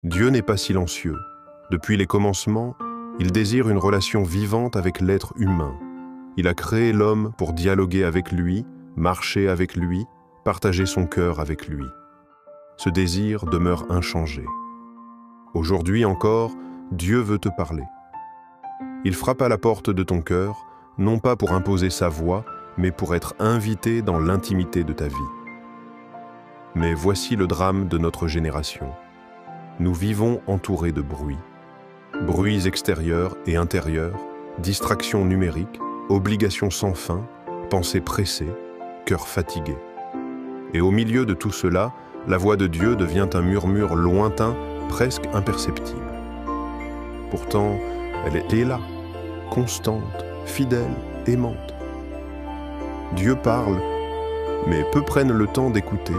Dieu n'est pas silencieux. Depuis les commencements, il désire une relation vivante avec l'être humain. Il a créé l'homme pour dialoguer avec lui, marcher avec lui, partager son cœur avec lui. Ce désir demeure inchangé. Aujourd'hui encore, Dieu veut te parler. Il frappe à la porte de ton cœur, non pas pour imposer sa voix, mais pour être invité dans l'intimité de ta vie. Mais voici le drame de notre génération. Nous vivons entourés de bruits. Bruits extérieurs et intérieurs, distractions numériques, obligations sans fin, pensées pressées, cœurs fatigués. Et au milieu de tout cela, la voix de Dieu devient un murmure lointain, presque imperceptible. Pourtant, elle est là, constante, fidèle, aimante. Dieu parle, mais peu prennent le temps d'écouter.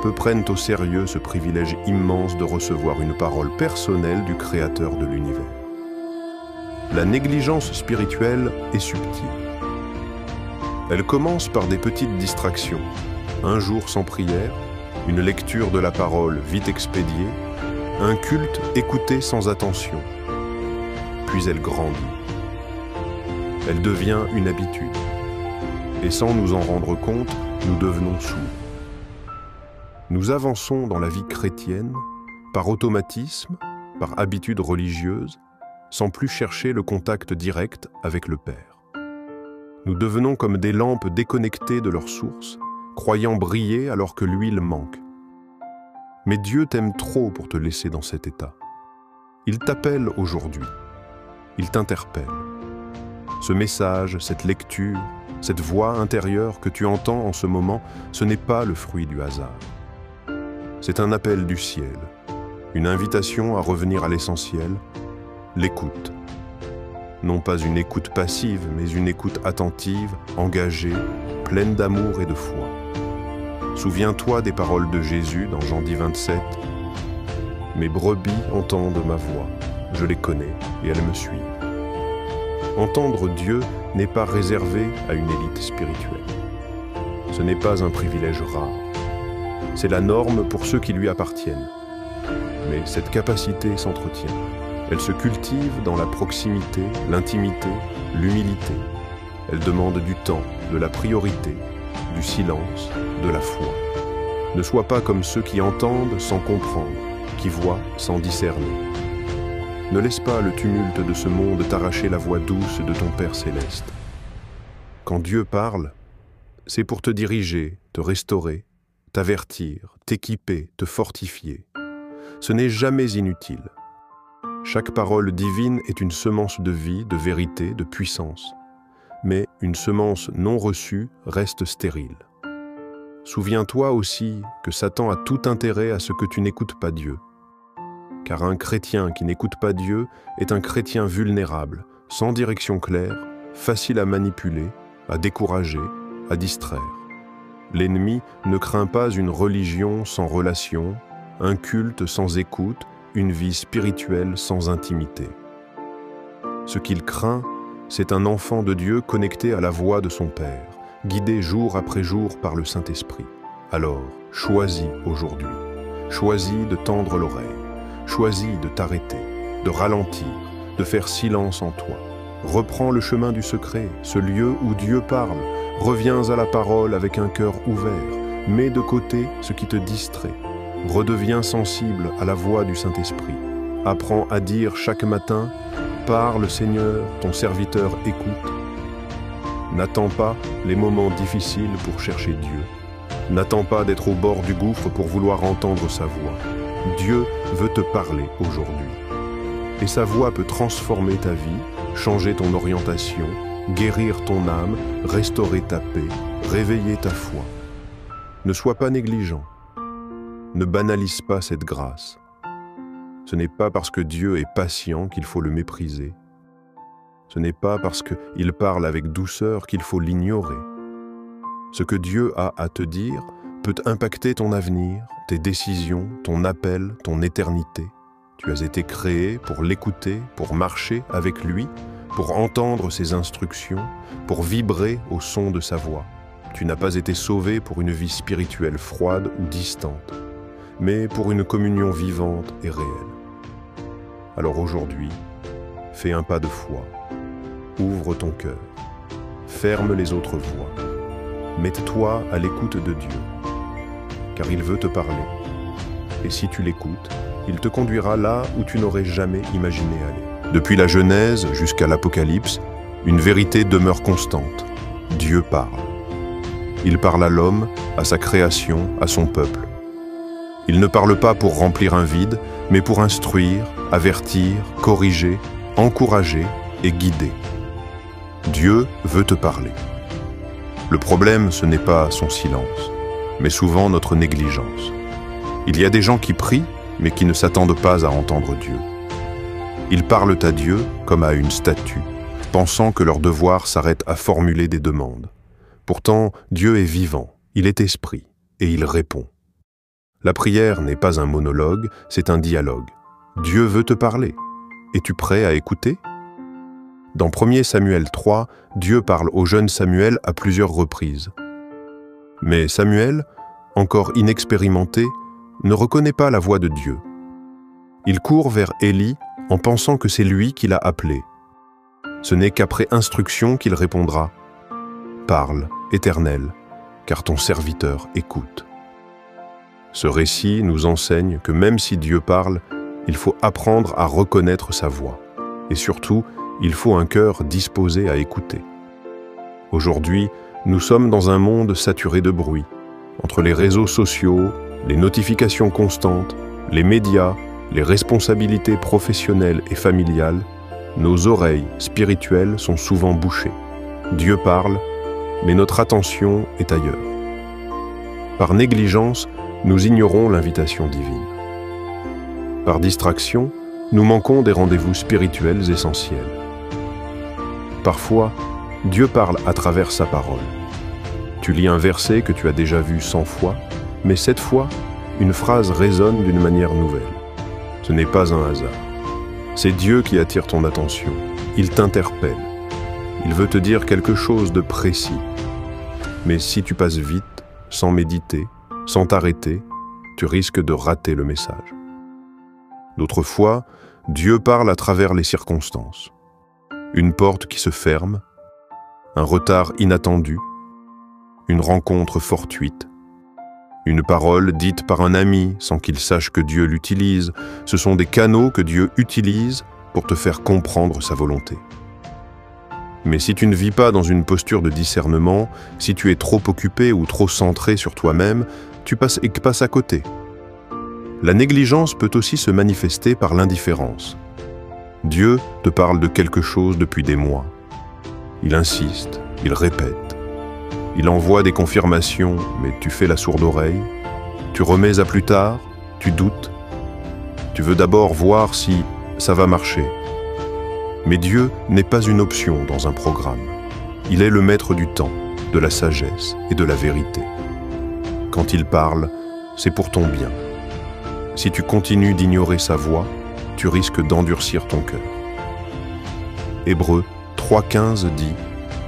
Peu prennent au sérieux ce privilège immense de recevoir une parole personnelle du Créateur de l'univers. La négligence spirituelle est subtile. Elle commence par des petites distractions, un jour sans prière, une lecture de la parole vite expédiée, un culte écouté sans attention. Puis elle grandit. Elle devient une habitude. Et sans nous en rendre compte, nous devenons sourds. Nous avançons dans la vie chrétienne par automatisme, par habitude religieuse, sans plus chercher le contact direct avec le Père. Nous devenons comme des lampes déconnectées de leur source, croyant briller alors que l'huile manque. Mais Dieu t'aime trop pour te laisser dans cet état. Il t'appelle aujourd'hui. Il t'interpelle. Ce message, cette lecture, cette voix intérieure que tu entends en ce moment, ce n'est pas le fruit du hasard. C'est un appel du ciel, une invitation à revenir à l'essentiel, l'écoute. Non pas une écoute passive, mais une écoute attentive, engagée, pleine d'amour et de foi. Souviens-toi des paroles de Jésus dans Jean 10, 27. « Mes brebis entendent ma voix, je les connais et elles me suivent. » Entendre Dieu n'est pas réservé à une élite spirituelle. Ce n'est pas un privilège rare. C'est la norme pour ceux qui lui appartiennent. Mais cette capacité s'entretient. Elle se cultive dans la proximité, l'intimité, l'humilité. Elle demande du temps, de la priorité, du silence, de la foi. Ne sois pas comme ceux qui entendent sans comprendre, qui voient sans discerner. Ne laisse pas le tumulte de ce monde t'arracher la voix douce de ton Père céleste. Quand Dieu parle, c'est pour te diriger, te restaurer, t'avertir, t'équiper, te fortifier. Ce n'est jamais inutile. Chaque parole divine est une semence de vie, de vérité, de puissance. Mais une semence non reçue reste stérile. Souviens-toi aussi que Satan a tout intérêt à ce que tu n'écoutes pas Dieu. Car un chrétien qui n'écoute pas Dieu est un chrétien vulnérable, sans direction claire, facile à manipuler, à décourager, à distraire. L'ennemi ne craint pas une religion sans relation, un culte sans écoute, une vie spirituelle sans intimité. Ce qu'il craint, c'est un enfant de Dieu connecté à la voix de son Père, guidé jour après jour par le Saint-Esprit. Alors, choisis aujourd'hui. Choisis de tendre l'oreille. Choisis de t'arrêter, de ralentir, de faire silence en toi. Reprends le chemin du secret, ce lieu où Dieu parle. Reviens à la parole avec un cœur ouvert. Mets de côté ce qui te distrait. Redeviens sensible à la voix du Saint-Esprit. Apprends à dire chaque matin « Parle Seigneur, ton serviteur écoute ». N'attends pas les moments difficiles pour chercher Dieu. N'attends pas d'être au bord du gouffre pour vouloir entendre sa voix. Dieu veut te parler aujourd'hui. Et sa voix peut transformer ta vie, changer ton orientation, guérir ton âme, restaurer ta paix, réveiller ta foi. Ne sois pas négligent. Ne banalise pas cette grâce. Ce n'est pas parce que Dieu est patient qu'il faut le mépriser. Ce n'est pas parce qu'il parle avec douceur qu'il faut l'ignorer. Ce que Dieu a à te dire peut impacter ton avenir, tes décisions, ton appel, ton éternité. Tu as été créé pour l'écouter, pour marcher avec lui, pour entendre ses instructions, pour vibrer au son de sa voix. Tu n'as pas été sauvé pour une vie spirituelle froide ou distante. mais pour une communion vivante et réelle. Alors aujourd'hui, fais un pas de foi, ouvre ton cœur, ferme les autres voies, mets-toi à l'écoute de Dieu, car il veut te parler. Et si tu l'écoutes, il te conduira là où tu n'aurais jamais imaginé aller. Depuis la Genèse jusqu'à l'Apocalypse, une vérité demeure constante. Dieu parle. Il parle à l'homme, à sa création, à son peuple. Il ne parle pas pour remplir un vide, mais pour instruire, avertir, corriger, encourager et guider. Dieu veut te parler. Le problème, ce n'est pas son silence, mais souvent notre négligence. Il y a des gens qui prient, mais qui ne s'attendent pas à entendre Dieu. Ils parlent à Dieu comme à une statue, pensant que leur devoir s'arrête à formuler des demandes. Pourtant, Dieu est vivant, il est esprit, et il répond. La prière n'est pas un monologue, c'est un dialogue. Dieu veut te parler. Es-tu prêt à écouter? Dans 1 Samuel 3, Dieu parle au jeune Samuel à plusieurs reprises. Mais Samuel, encore inexpérimenté, ne reconnaît pas la voix de Dieu. Il court vers Élie en pensant que c'est lui qui l'a appelé. Ce n'est qu'après instruction qu'il répondra « Parle, Éternel, car ton serviteur écoute ». Ce récit nous enseigne que même si Dieu parle, il faut apprendre à reconnaître sa voix. Et surtout, il faut un cœur disposé à écouter. Aujourd'hui, nous sommes dans un monde saturé de bruit. Entre les réseaux sociaux, les notifications constantes, les médias, les responsabilités professionnelles et familiales, nos oreilles spirituelles sont souvent bouchées. Dieu parle, mais notre attention est ailleurs. Par négligence, nous ignorons l'invitation divine. Par distraction, nous manquons des rendez-vous spirituels essentiels. Parfois, Dieu parle à travers sa parole. Tu lis un verset que tu as déjà vu 100 fois, mais cette fois, une phrase résonne d'une manière nouvelle. Ce n'est pas un hasard. C'est Dieu qui attire ton attention. Il t'interpelle. Il veut te dire quelque chose de précis. Mais si tu passes vite, sans méditer, sans t'arrêter, tu risques de rater le message. D'autres fois, Dieu parle à travers les circonstances. Une porte qui se ferme, un retard inattendu, une rencontre fortuite, une parole dite par un ami sans qu'il sache que Dieu l'utilise. Ce sont des canaux que Dieu utilise pour te faire comprendre sa volonté. Mais si tu ne vis pas dans une posture de discernement, si tu es trop occupé ou trop centré sur toi-même, tu passes à côté. La négligence peut aussi se manifester par l'indifférence. Dieu te parle de quelque chose depuis des mois. Il insiste, il répète. Il envoie des confirmations, mais tu fais la sourde oreille. Tu remets à plus tard, tu doutes. Tu veux d'abord voir si ça va marcher. Mais Dieu n'est pas une option dans un programme. Il est le maître du temps, de la sagesse et de la vérité. Quand il parle, c'est pour ton bien. Si tu continues d'ignorer sa voix, tu risques d'endurcir ton cœur. Hébreux 3,15 dit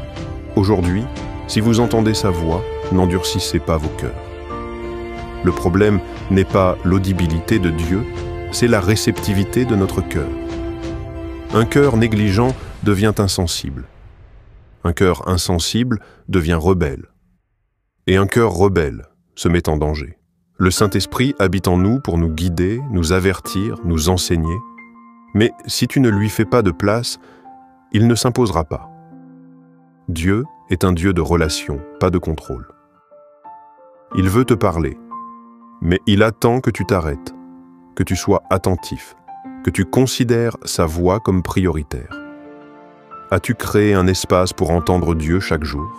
« Aujourd'hui, si vous entendez sa voix, n'endurcissez pas vos cœurs. » Le problème n'est pas l'audibilité de Dieu, c'est la réceptivité de notre cœur. Un cœur négligent devient insensible. Un cœur insensible devient rebelle. Et un cœur rebelle se met en danger. Le Saint-Esprit habite en nous pour nous guider, nous avertir, nous enseigner. Mais si tu ne lui fais pas de place, il ne s'imposera pas. Dieu est un Dieu de relation, pas de contrôle. Il veut te parler, mais il attend que tu t'arrêtes, que tu sois attentif, que tu considères sa voix comme prioritaire. As-tu créé un espace pour entendre Dieu chaque jour?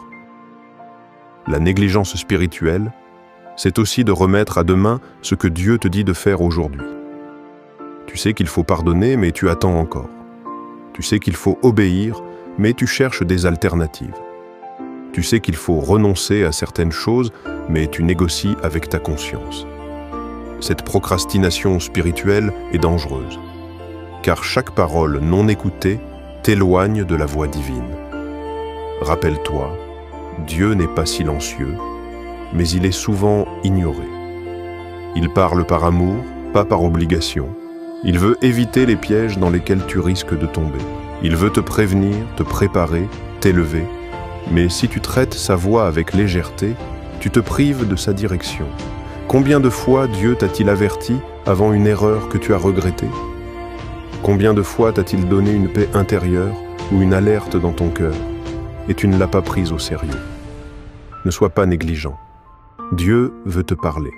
La négligence spirituelle, c'est aussi de remettre à demain ce que Dieu te dit de faire aujourd'hui. Tu sais qu'il faut pardonner, mais tu attends encore. Tu sais qu'il faut obéir, mais tu cherches des alternatives. Tu sais qu'il faut renoncer à certaines choses, mais tu négocies avec ta conscience. Cette procrastination spirituelle est dangereuse, car chaque parole non écoutée t'éloigne de la voix divine. Rappelle-toi, Dieu n'est pas silencieux, mais il est souvent ignoré. Il parle par amour, pas par obligation. Il veut éviter les pièges dans lesquels tu risques de tomber. Il veut te prévenir, te préparer, t'élever. Mais si tu traites sa voie avec légèreté, tu te prives de sa direction. Combien de fois Dieu t'a-t-il averti avant une erreur que tu as regrettée? Combien de fois t'a-t-il donné une paix intérieure ou une alerte dans ton cœur, et tu ne l'as pas prise au sérieux? Ne sois pas négligent. Dieu veut te parler.